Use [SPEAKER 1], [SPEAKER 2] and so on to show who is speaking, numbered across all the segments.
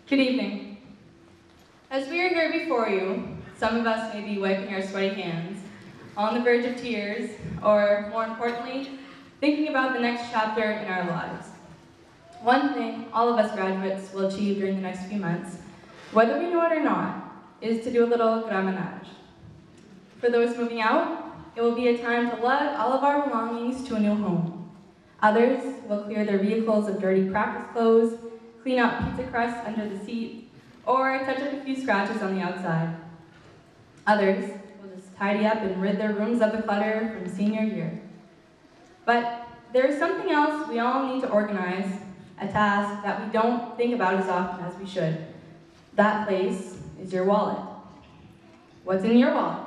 [SPEAKER 1] Good evening. As we are here before you, some of us may be wiping our sweaty hands, on the verge of tears, or more importantly, thinking about the next chapter in our lives. One thing all of us graduates will achieve during the next few months, whether we know it or not, is to do a little graminage. For those moving out, it will be a time to lug all of our belongings to a new home. Others will clear their vehicles of dirty practice clothes, clean out pizza crusts under the seat, or touch up a few scratches on the outside. Others will just tidy up and rid their rooms of the clutter from senior year. But there is something else we all need to organize, a task that we don't think about as often as we should. That place is your wallet. What's in your wallet?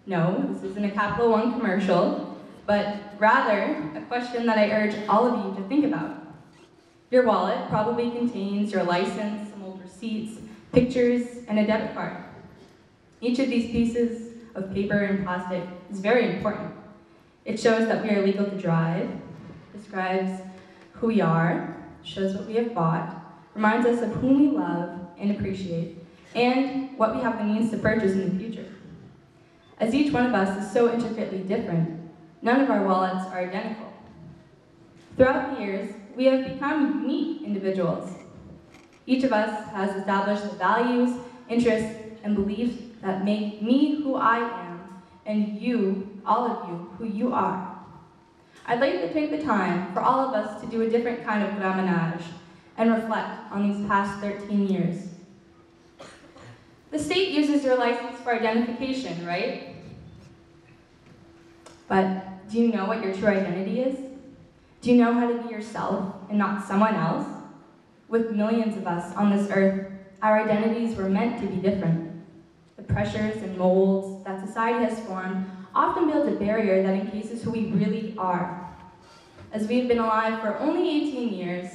[SPEAKER 1] No, this isn't a Capital One commercial, but rather a question that I urge all of you to think about. Your wallet probably contains your license, some old receipts, pictures, and a debit card. Each of these pieces of paper and plastic is very important. It shows that we are legal to drive, describes who we are, shows what we have bought, reminds us of whom we love and appreciate, and what we have the means to purchase in the future. As each one of us is so intricately different, none of our wallets are identical. Throughout the years, we have become unique individuals. Each of us has established the values, interests, and beliefs that make me who I am, and you, all of you, who you are. I'd like to take the time for all of us to do a different kind of graminage and reflect on these past 13 years. The state uses your license for identification, right? But do you know what your true identity is? Do you know how to be yourself and not someone else? With millions of us on this earth, our identities were meant to be different. The pressures and molds that society has formed often build a barrier that encases who we really are. As we've been alive for only 18 years,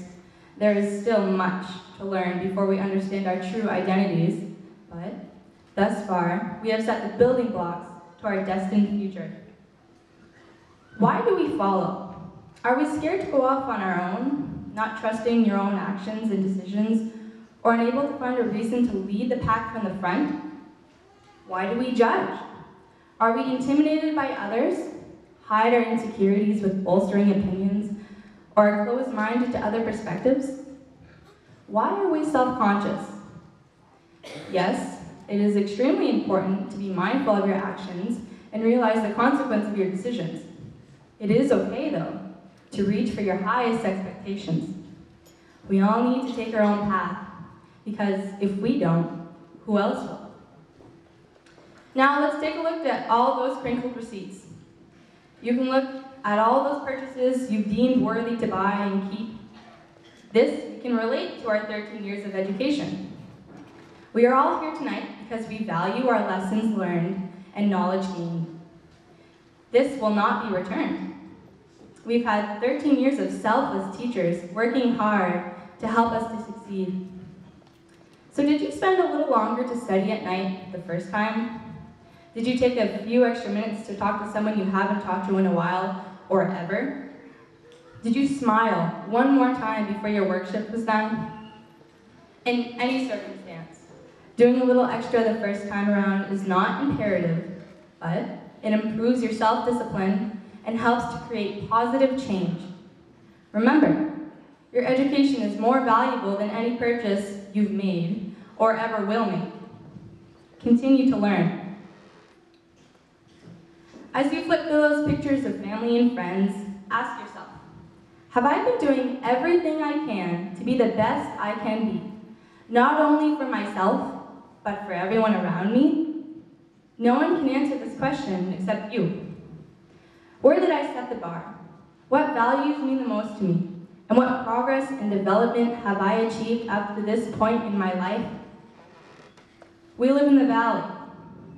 [SPEAKER 1] there is still much to learn before we understand our true identities, but thus far, we have set the building blocks to our destined future. Why do we follow? Are we scared to go off on our own, not trusting your own actions and decisions, or unable to find a reason to lead the pack from the front? Why do we judge? Are we intimidated by others, hide our insecurities with bolstering opinions, or are closed-minded to other perspectives? Why are we self-conscious? Yes, it is extremely important to be mindful of your actions and realize the consequence of your decisions. It is okay, though, to reach for your highest expectations. We all need to take our own path, because if we don't, who else will? Now let's take a look at all those crinkled receipts. You can look at all those purchases you've deemed worthy to buy and keep. This can relate to our 13 years of education. We are all here tonight because we value our lessons learned and knowledge gained. This will not be returned. We've had 13 years of selfless teachers working hard to help us to succeed. So did you spend a little longer to study at night the first time? Did you take a few extra minutes to talk to someone you haven't talked to in a while or ever? Did you smile one more time before your work shift was done? In any circumstance, doing a little extra the first time around is not imperative, but it improves your self-discipline and helps to create positive change. Remember, your education is more valuable than any purchase you've made or ever will make. Continue to learn. As you flip through those pictures of family and friends, ask yourself, have I been doing everything I can to be the best I can be, not only for myself, but for everyone around me? No one can answer this question except you. Where did I set the bar? What values mean the most to me? And what progress and development have I achieved up to this point in my life? We live in the valley.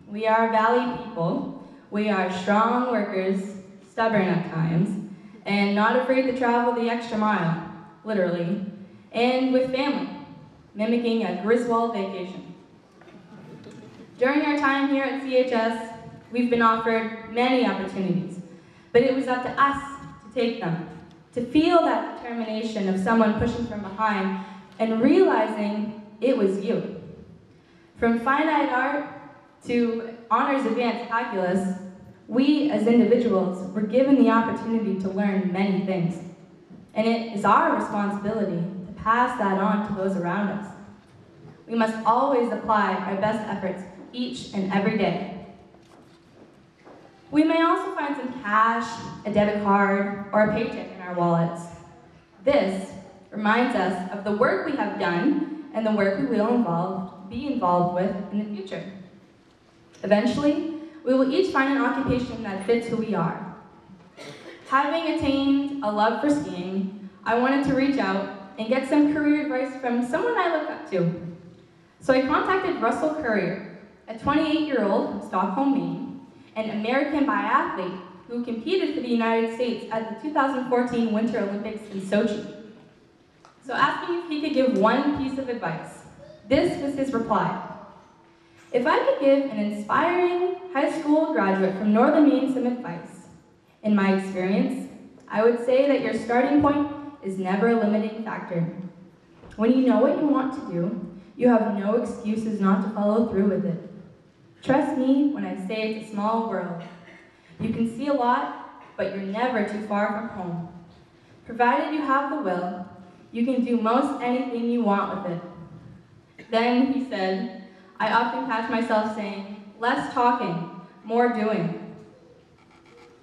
[SPEAKER 1] We are valley people. We are strong workers, stubborn at times, and not afraid to travel the extra mile, literally, and with family, mimicking a Griswold vacation. During our time here at CHS, we've been offered many opportunities, but it was up to us to take them, to feel that determination of someone pushing from behind and realizing it was you. From finite art to honors advanced calculus, we as individuals were given the opportunity to learn many things. And it is our responsibility to pass that on to those around us. We must always apply our best efforts each and every day. We may also find some cash, a debit card, or a paycheck in our wallets. This reminds us of the work we have done and the work we will be involved with in the future. Eventually, we will each find an occupation that fits who we are. Having attained a love for skiing, I wanted to reach out and get some career advice from someone I look up to. So I contacted Russell Currier, a 28-year-old from Stockholm, Maine, an American biathlete who competed for the United States at the 2014 Winter Olympics in Sochi. So asking if he could give one piece of advice. This was his reply. If I could give an inspiring high school graduate from Northern Maine some advice, in my experience, I would say that your starting point is never a limiting factor. When you know what you want to do, you have no excuses not to follow through with it. Trust me when I say it's a small world. You can see a lot, but you're never too far from home. Provided you have the will, you can do most anything you want with it. Then he said, I often catch myself saying, less talking, more doing.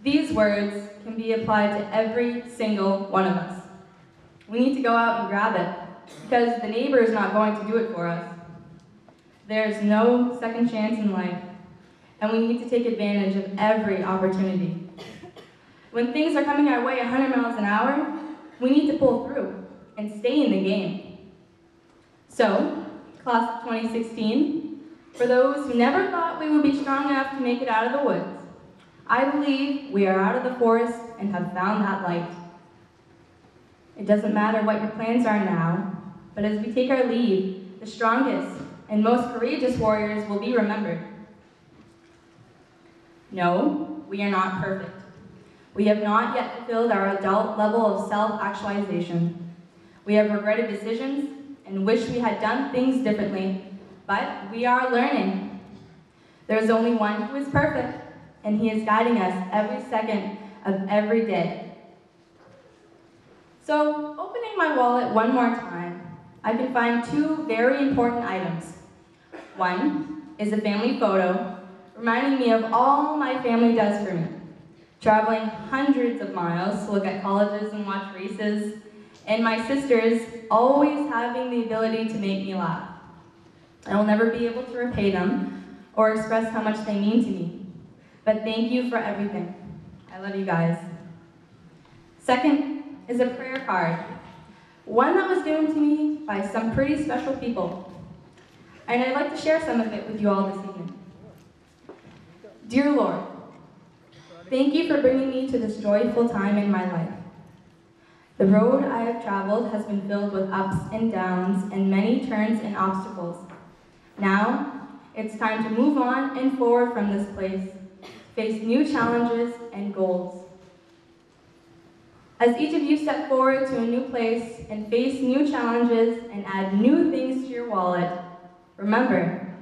[SPEAKER 1] These words can be applied to every single one of us. We need to go out and grab it, because the neighbor is not going to do it for us. There's no second chance in life, and we need to take advantage of every opportunity. When things are coming our way 100 miles an hour, we need to pull through and stay in the game. So, class of 2016, for those who never thought we would be strong enough to make it out of the woods, I believe we are out of the forest and have found that light. It doesn't matter what your plans are now, but as we take our lead, the strongest and most courageous warriors will be remembered. No, we are not perfect. We have not yet fulfilled our adult level of self-actualization. We have regretted decisions and wish we had done things differently, but we are learning. There is only one who is perfect, and he is guiding us every second of every day. So, opening my wallet one more time, I can find two very important items. One is a family photo, reminding me of all my family does for me. Traveling hundreds of miles to look at colleges and watch races, and my sisters always having the ability to make me laugh. I will never be able to repay them or express how much they mean to me, but thank you for everything. I love you guys. Second is a prayer card, one that was given to me by some pretty special people, and I'd like to share some of it with you all this evening. Dear Lord, thank you for bringing me to this joyful time in my life. The road I have traveled has been filled with ups and downs and many turns and obstacles. Now, it's time to move on and forward from this place, face new challenges and goals. As each of you step forward to a new place and face new challenges and add new things to your wallet, remember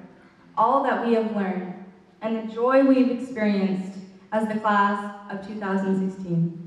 [SPEAKER 1] all that we have learned and the joy we've experienced as the class of 2016.